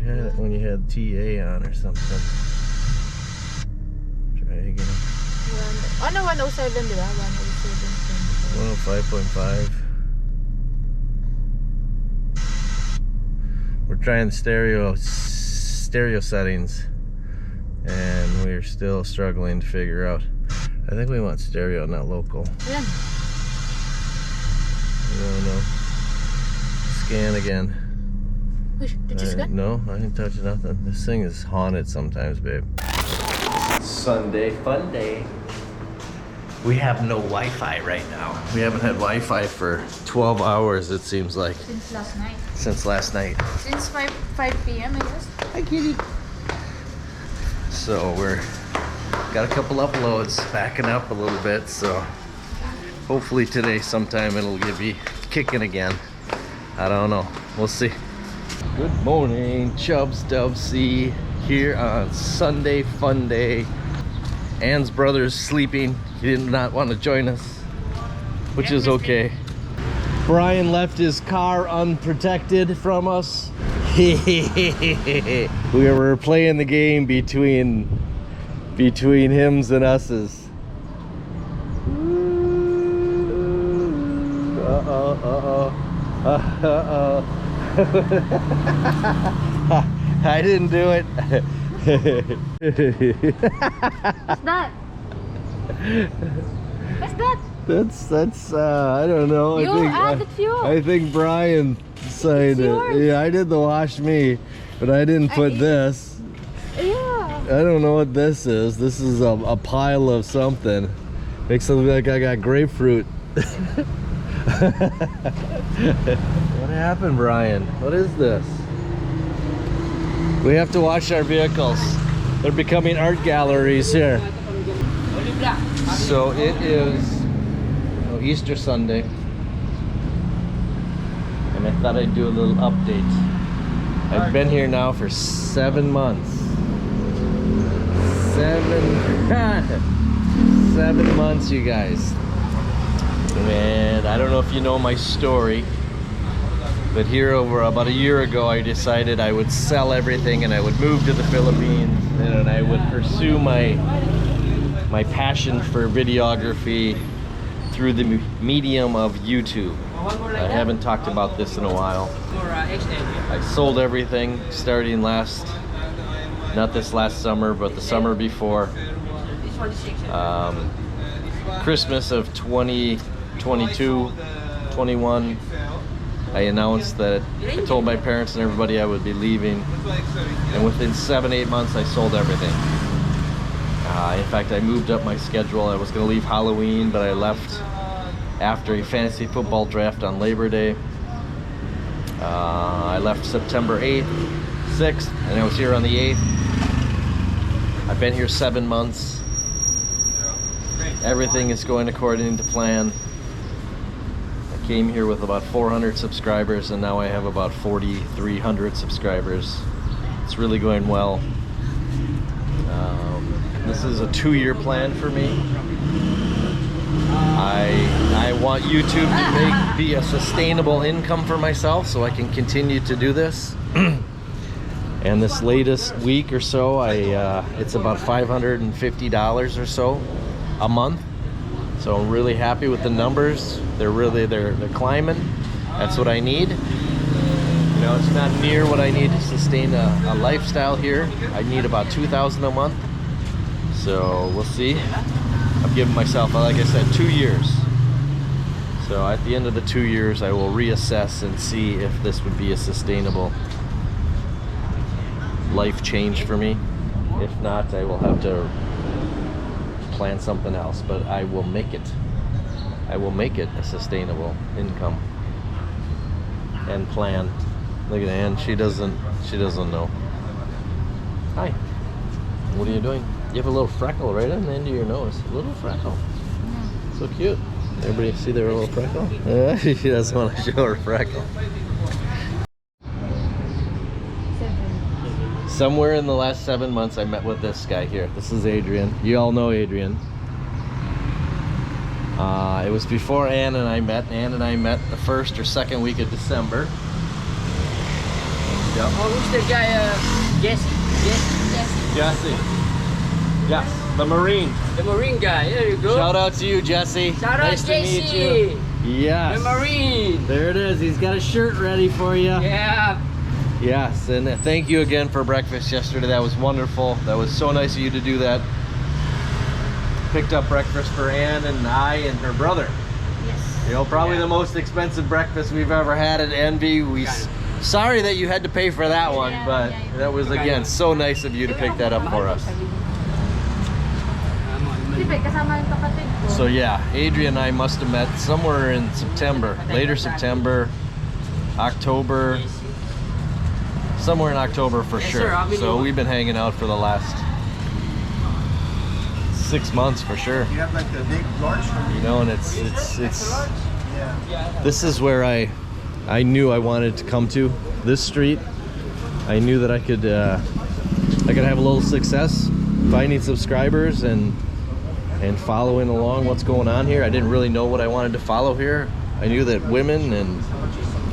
had it when you had TA on or something. Try again. Ano, 107, di ba? 107. 105.5. We're trying stereo settings, and we're still struggling to figure out. I think we want stereo, not local. Ayan. No. Scan again. Did you scan? No, I didn't touch nothing. This thing is haunted sometimes, babe. Sunday fun day. We have no Wi-Fi right now. We haven't had Wi-Fi for 12 hours, it seems like. Since last night. Since last night. Since 5 p.m. I guess. Hi, kitty. So we're got a couple uploads backing up a little bit, so hopefully today sometime it'll be kicking again. I don't know. We'll see. Good morning, Chubbs Dubsy here on Sunday Fun Day. Ann's brother's sleeping. He did not want to join us, which is okay. Brian left his car unprotected from us. We were playing the game between hims and us's. I didn't do it. What's that? What's that? That's I don't know. I think Brian signed it. Yeah, I did the wash me, but I didn't put this. Yeah. I don't know what this is. This is a pile of something. Makes it look like I got grapefruit. What happened, Brian? What is this? We have to wash our vehicles. They're becoming art galleries here. So it is Easter Sunday, and I thought I'd do a little update. I've been here now for 7 months. 7 months, you guys. And I don't know if you know my story, but here over about a year ago I decided I would sell everything and I would move to the Philippines, and I would pursue my passion for videography through the medium of YouTube. I haven't talked about this in a while. I sold everything starting not this last summer, but the summer before. Christmas of 2022, 21, I announced that I told my parents and everybody I would be leaving, and within 7-8 months I sold everything. In fact, I moved up my schedule. I was going to leave Halloween, but I left after a fantasy football draft on Labor Day. I left September 8th, 6th, and I was here on the 8th. I've been here 7 months. Everything is going according to plan. I came here with about 400 subscribers, and now I have about 4,300 subscribers. It's really going well. This is a 2-year plan for me. I want YouTube to be a sustainable income for myself, so I can continue to do this. And this latest week or so, it's about $550 or so a month. So I'm really happy with the numbers. They're climbing. That's what I need. You know, it's not near what I need to sustain a lifestyle here. I need about $2,000 a month. So we'll see. I'm giving myself, like I said, 2 years. So at the end of the 2 years, I will reassess and see if this would be a sustainable life change for me. If not, I will have to plan something else, but I will make it. I will make it a sustainable income and plan. Look at Ann, she doesn't know. Hi. What are you doing? You have a little freckle right on the end of your nose. A little freckle. So cute. Everybody see their little freckle? She doesn't want to show her freckle. Somewhere in the last 7 months I met with this guy here. This is Adrian. You all know Adrian. It was before Ann and I met. Ann and I met the 1st or 2nd week of December. Yep. Oh, who's the guy? Jesse. Jesse. Yes, the Marine. The Marine guy. There you go. Shout out to you, Jesse. Shout out, nice to meet Jesse. you. Yes. The Marine. There it is. He's got a shirt ready for you. Yeah. Yes, and thank you again for breakfast yesterday. That was wonderful. That was so nice of you to do that. Picked up breakfast for Ann and I and her brother. Yes. You know, probably the most expensive breakfast we've ever had at Envy. Sorry that you had to pay for that one, but that was again so nice of you to pick that up for us. So yeah, Adrian and I must have met somewhere in September, later September, October, somewhere in October for sure. So we've been hanging out for the last 6 months for sure. You have like the big large one. You know, and it's this is where I knew I wanted to come to, this street. I knew that I could have a little success finding subscribers and following along what's going on here. I didn't really know what I wanted to follow here. I knew that women and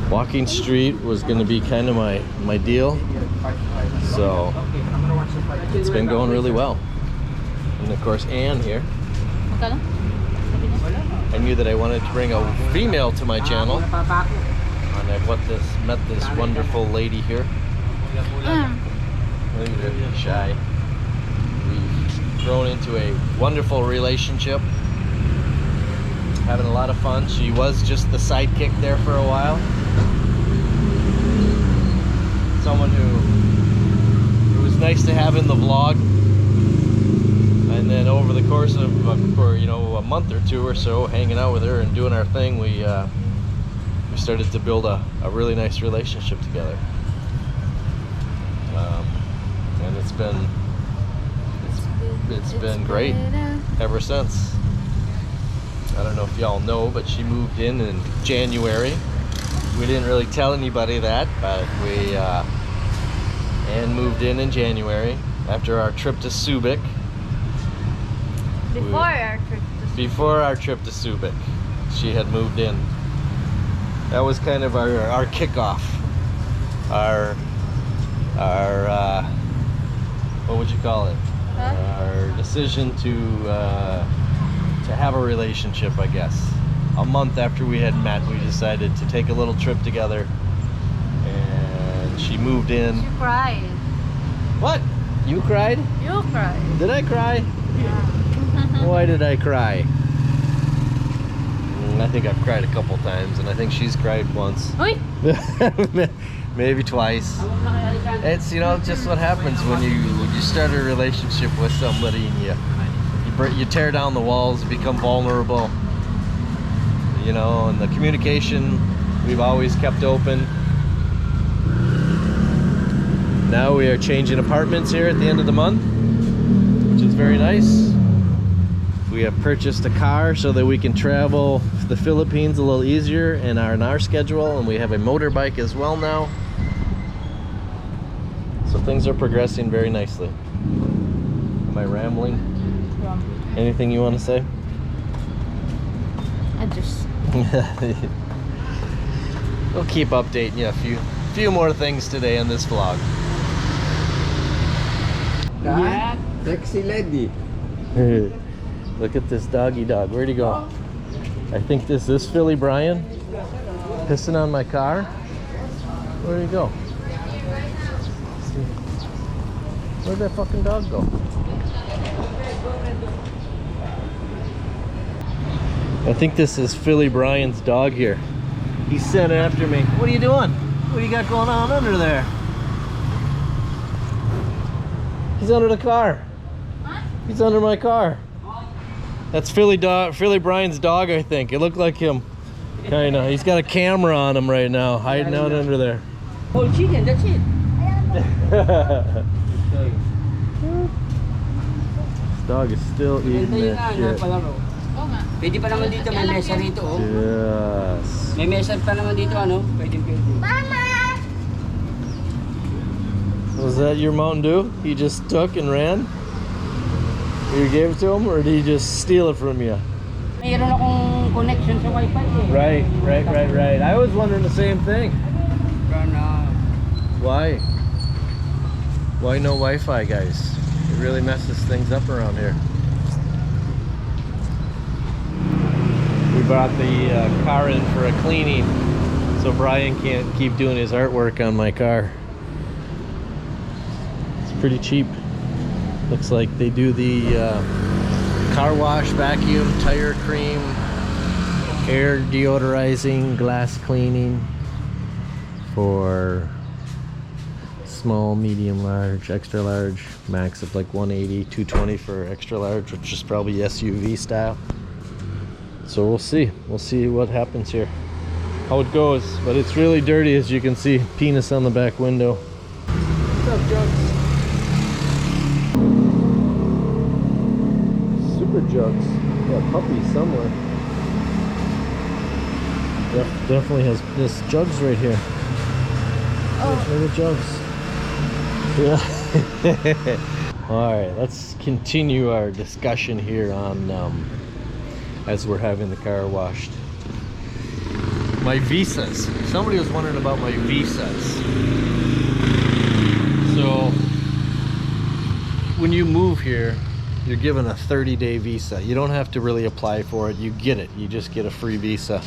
walking street was going to be kind of my deal. So it's been going really well. And of course Ann here. I knew that I wanted to bring a female to my channel. And I've met this wonderful lady here. Look at her, shy. We've grown into a wonderful relationship. Having a lot of fun. She was just the sidekick there for a while. Someone who was nice to have in the vlog. And then over the course of a month or two or so, hanging out with her and doing our thing, we started to build a really nice relationship together. And it's been great ever since. I don't know if y'all know, but she moved in January. We didn't really tell anybody that, but Ann moved in January after our trip to Subic. Before our trip to Subic, she had moved in. That was kind of our kickoff. Our what would you call it? Our decision to have a relationship, I guess. A month after we had met, we decided to take a little trip together, and she moved in. You cried. What? You cried? You cried. Did I cry? Yeah. Why did I cry? I think I've cried a couple times, and I think she's cried once. Maybe twice. It's just what happens when you start a relationship with somebody and you tear down the walls, become vulnerable. And the communication we've always kept open. Now we are changing apartments here at the end of the month, which is very nice. We have purchased a car so that we can travel the Philippines a little easier in our schedule, and we have a motorbike as well now. So things are progressing very nicely. Am I rambling? Anything you want to say? I just... We'll keep updating you a few more things today in this vlog. Yeah. Sexy lady. Look at this doggy dog. Where'd he go? I think this is Philly Brian pissing on my car. Where'd he go? Where'd that fucking dog go? I think this is Philly Brian's dog here. He's sent after me. What are you doing? What do you got going on under there? He's under the car. What? He's under my car. That's Philly Brian's dog, I think. It looked like him. Kinda. He's got a camera on him right now, hiding out under there. Whole chicken, that's it. This dog is still eating that shit. Oo nga. Pwede pa naman dito, may mesa rito, oh. Yes. May mesa pa naman dito, ano? Pwede. Was that your Mountain Dew he just took and ran? You gave it to him, or did he just steal it from you? Mayroon akong connection sa Wi-Fi, eh. Right. I was wondering the same thing. Why? Why no Wi-Fi, guys? It really messes things up around here. We brought the car in for a cleaning, so Brian can't keep doing his artwork on my car. It's pretty cheap. Looks like they do the car wash, vacuum, tire cream, air deodorizing, glass cleaning for small, medium, large, extra large, max of like 180, 220 for extra large, which is probably SUV style. So we'll see what happens here, how it goes. But it's really dirty, as you can see. Penis on the back window. What's up, Jugs? Super Jugs. Got puppies somewhere. Definitely has this Jugs right here. Oh, little Jugs. Yeah. All right, let's continue our discussion here on as we're having the car washed. My visas. Somebody was wondering about my visas. So when you move here, you're given a 30-day visa. You don't have to really apply for it. You get it. You just get a free visa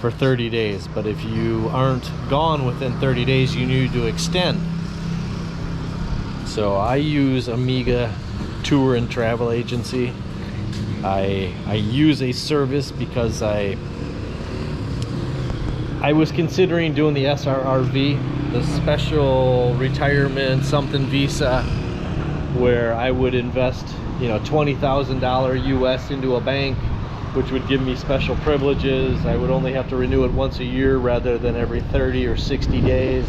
for 30 days. But if you aren't gone within 30 days, you need to extend. So I use Amiga Tour and Travel Agency. I use a service because I was considering doing the SRRV, the special retirement something visa, where I would invest, you know, $20,000 US into a bank, which would give me special privileges. I would only have to renew it once a year rather than every 30 or 60 days.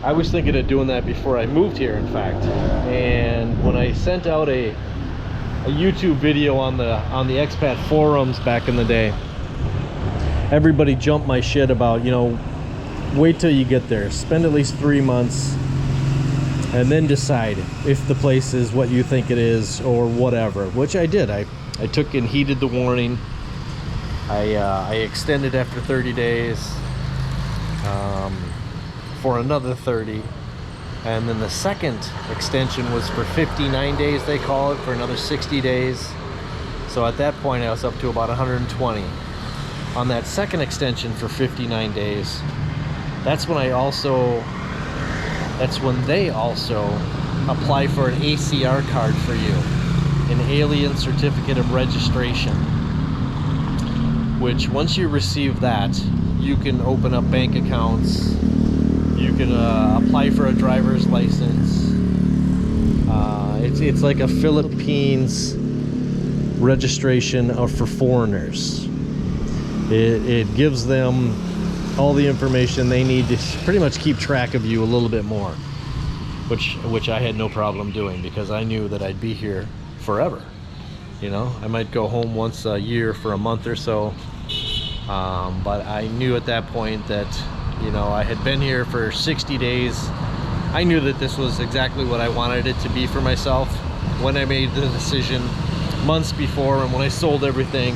I was thinking of doing that before I moved here, in fact. And when I sent out a YouTube video on the expat forums back in the day, everybody jumped my shit about, you know, wait till you get there, spend at least 3 months, and then decide if the place is what you think it is or whatever, which I did. I took and heeded the warning. I extended after 30 days for another 30, and then the second extension was for 59 days, they call it, for another 60 days. So at that point I was up to about 120. On that second extension for 59 days, that's when they also apply for an ACR card for you, an Alien Certificate of Registration, which once you receive that, you can open up bank accounts, you can apply for a driver's license. It's like a Philippines registration for foreigners. It gives them all the information they need to pretty much keep track of you a little bit more, which I had no problem doing, because I knew that I'd be here forever. You know, I might go home once a year for a month or so, but I knew at that point that, you know, I had been here for 60 days. I knew that this was exactly what I wanted it to be for myself when I made the decision months before, and when I sold everything.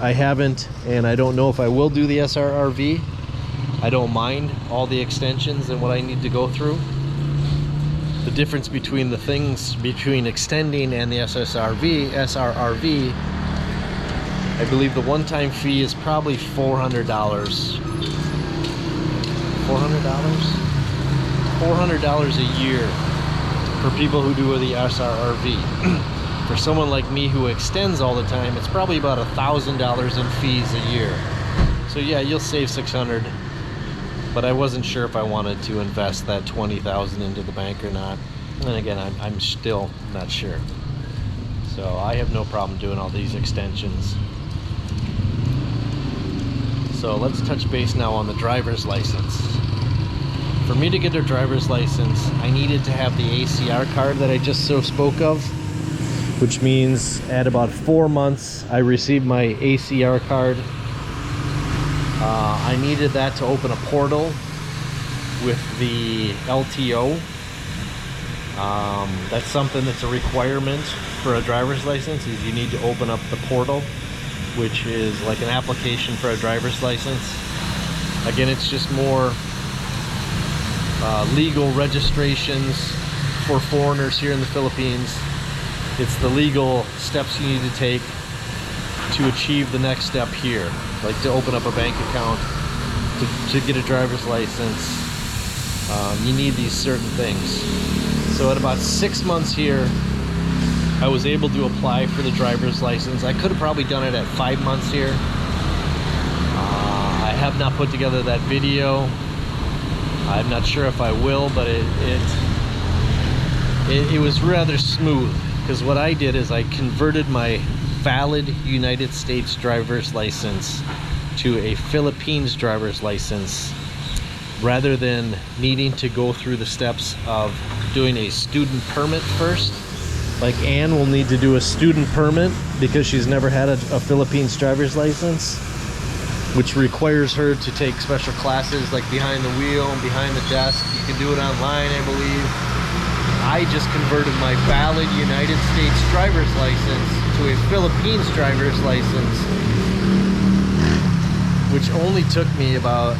I haven't, and I don't know if I will do the SRRV. I don't mind all the extensions and what I need to go through. The difference between the things between extending and the SRRV, I believe the one-time fee is probably $400. $400 a year for people who do the SRRV. For someone like me who extends all the time, it's probably about $1,000 in fees a year. So yeah, you'll save $600, but I wasn't sure if I wanted to invest that $20,000 into the bank or not. And again, I'm still not sure. So I have no problem doing all these extensions. So let's touch base now on the driver's license. For me to get a driver's license, I needed to have the ACR card that I just spoke of, which means at about 4 months I received my ACR card. I needed that to open a portal with the LTO. That's something that's a requirement for a driver's license, is you need to open up the portal. which is like an application for a driver's license. Again, it's just more legal registrations for foreigners here in the Philippines. It's the legal steps you need to take to achieve the next step here, like to open up a bank account, to get a driver's license. You need these certain things. So at about 6 months here, I was able to apply for the driver's license. I could have probably done it at 5 months here. I have not put together that video. I'm not sure if I will, but it was rather smooth, because what I did is I converted my valid United States driver's license to a Philippines driver's license, rather than needing to go through the steps of doing a student permit first. Like Anne will need to do a student permit because she's never had a Philippines driver's license, which requires her to take special classes like behind the wheel and behind the desk. You can do it online, I believe. I just converted my valid United States driver's license to a Philippines driver's license, which only took me about,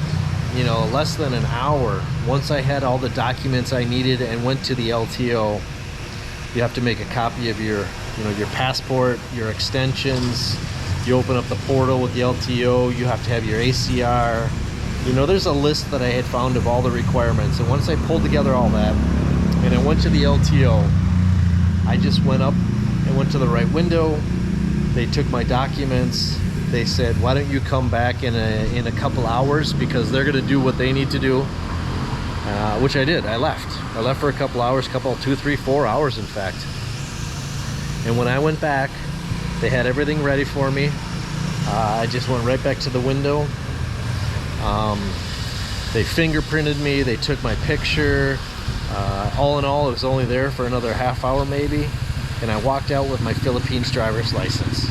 you know, less than an hour. Once I had all the documents I needed and went to the LTO, you have to make a copy of your, you know, your passport, your extensions. You open up the portal with the LTO, you have to have your ACR. You know, there's a list that I had found of all the requirements. And once I pulled together all that, and I went to the LTO, I just went up and went to the right window. They took my documents. They said, why don't you come back in a couple hours, because they're gonna do what they need to do. Which I did. I left for a couple hours, 2, 3, 4 hours in fact. And when I went back, they had everything ready for me. I just went right back to the window. They fingerprinted me, they took my picture. All in all, it was only there for another half hour maybe, and I walked out with my Philippines driver's license.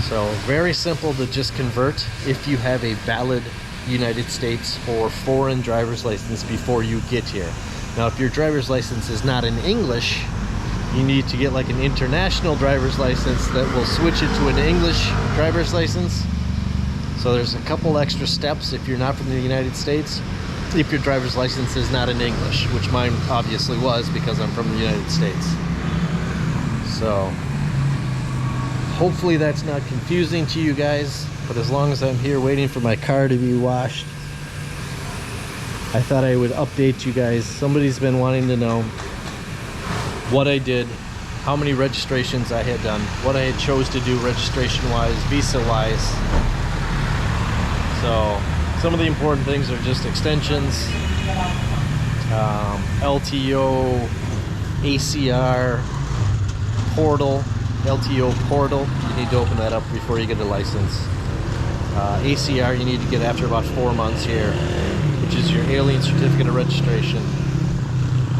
So very simple to just convert if you have a valid United States or foreign driver's license before you get here. Now, if your driver's license is not in English, you need to get like an international driver's license that will switch it to an English driver's license. So there's a couple extra steps if you're not from the United States, if your driver's license is not in English, which mine obviously was because I'm from the United States. So hopefully that's not confusing to you guys, but as long as I'm here waiting for my car to be washed, I thought I would update you guys. Somebody's been wanting to know what I did, how many registrations I had done, what I had chose to do registration wise, visa wise. So some of the important things are just extensions, LTO, ACR, portal, LTO portal. You need to open that up before you get a license. ACR you need to get after about 4 months here, which is your alien certificate of registration.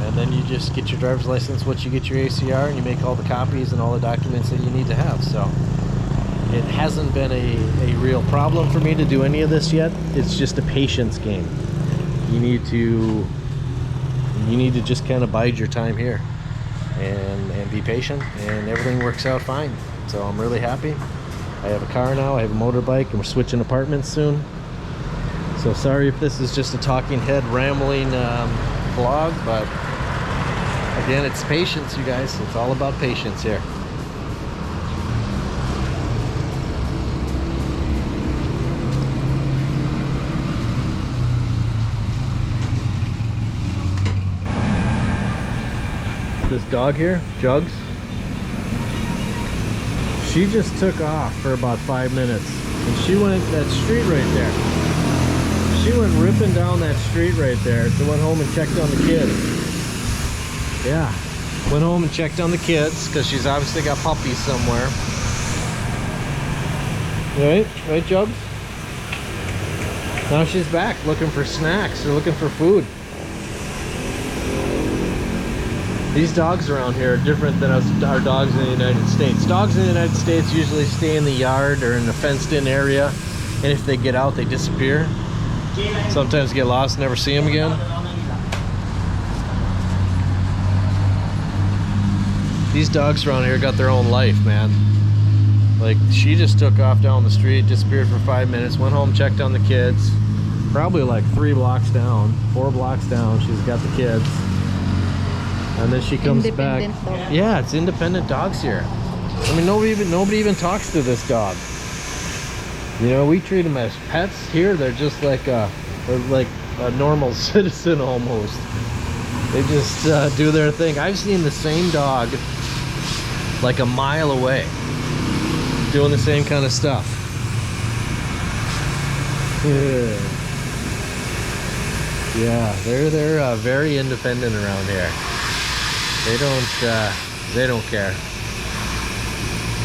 And then you just get your driver's license once you get your ACR, and you make all the copies and all the documents that you need to have. So it hasn't been a real problem for me to do any of this yet. It's just a patience game. You need to just kind of bide your time here and be patient, and everything works out fine. So I'm really happy. I have a car now, I have a motorbike, and we're switching apartments soon. So sorry if this is just a talking head rambling vlog, but again, it's patience, you guys. It's all about patience here. This dog here, Jugs, she just took off for about 5 minutes, and she went that street right there. She went ripping down that street right there. She went home and checked on the kids. Yeah, went home and checked on the kids because she's obviously got puppies somewhere. Right, Jugs? Now she's back looking for snacks or looking for food. These dogs around here are different than our dogs in the United States. Dogs in the United States usually stay in the yard or in a fenced-in area, and if they get out, they disappear. Sometimes get lost, never see them again. These dogs around here got their own life, man. Like, she just took off down the street, disappeared for 5 minutes, went home, checked on the kids. Probably like 3 blocks down, 4 blocks down, she's got the kids. And then she comes back. Independent dog. Yeah, it's independent dogs here. I mean, nobody even talks to this dog. You know, we treat them as pets. Here, they're just like a normal citizen almost. They just do their thing. I've seen the same dog like a mile away, doing the same kind of stuff. Yeah, they're very independent around here. They don't care.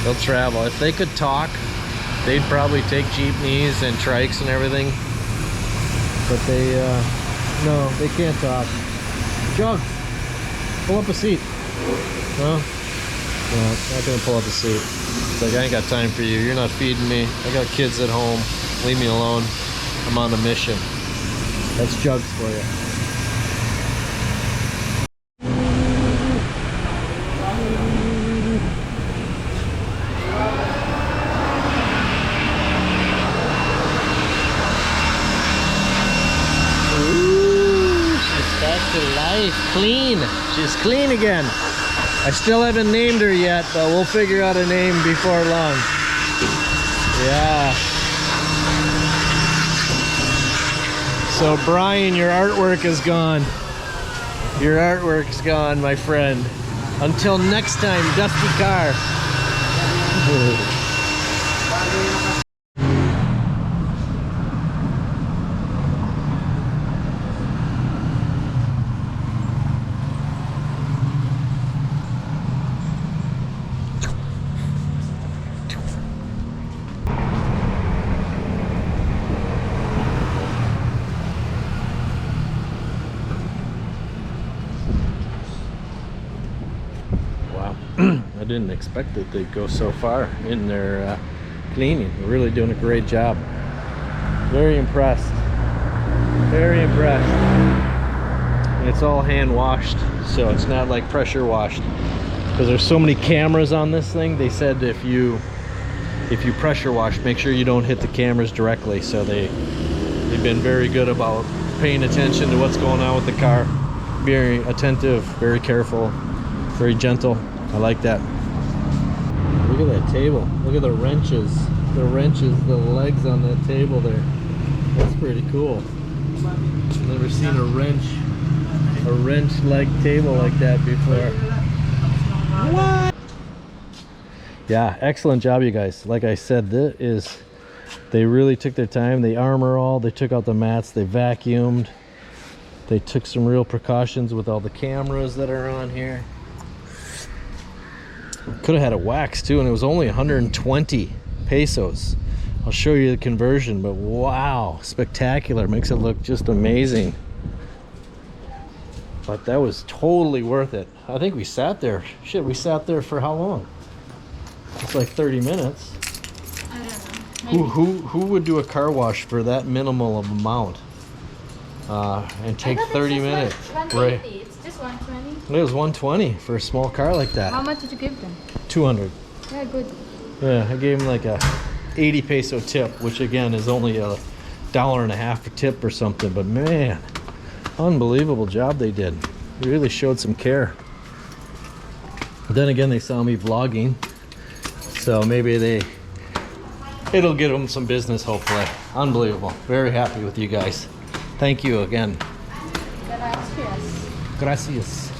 They'll travel. If they could talk, they'd probably take jeepneys and trikes and everything. But no, they can't talk. Jug, pull up a seat. No, not gonna pull up a seat. It's like, I ain't got time for you. You're not feeding me. I got kids at home. Leave me alone. I'm on a mission. That's Jugs for you. Clean. She's clean again. I still haven't named her yet, but we'll figure out a name before long. Yeah. So Brian, your artwork is gone. Your artwork is gone, my friend. Until next time, Dusty Car. I didn't expect that they'd go so far in their cleaning. They're really doing a great job. Very impressed. Very impressed. And it's all hand washed, so it's not like pressure washed. Because there's so many cameras on this thing, they said if you pressure wash, make sure you don't hit the cameras directly. So they've been very good about paying attention to what's going on with the car. Very attentive, very careful, very gentle. I like that. Look at that table. Look at the wrenches. The legs on that table there. That's pretty cool. Never seen a wrench leg table like that before. What? Yeah, excellent job, you guys. Like I said, they really took their time. They armor all. They took out the mats. They vacuumed. They took some real precautions with all the cameras that are on here. Could have had it waxed too, and it was only 120 pesos. I'll show you the conversion, but wow, spectacular. Makes it look just amazing. But that was totally worth it. I think we sat there. Shit, we sat there for how long? It's like 30 minutes. I don't know. Who would do a car wash for that minimal of amount? And take 30 minutes. 180. It's just 120. It was 120 for a small car like that. How much did you give them? 200. Yeah, good. Yeah, I gave him like a 80 peso tip, which again is only $1.50 a tip or something. But man, unbelievable job they did. They really showed some care. Then again, they saw me vlogging, so maybe it'll get them some business, hopefully. Unbelievable. Very happy with you guys. Thank you again. Gracias. Gracias.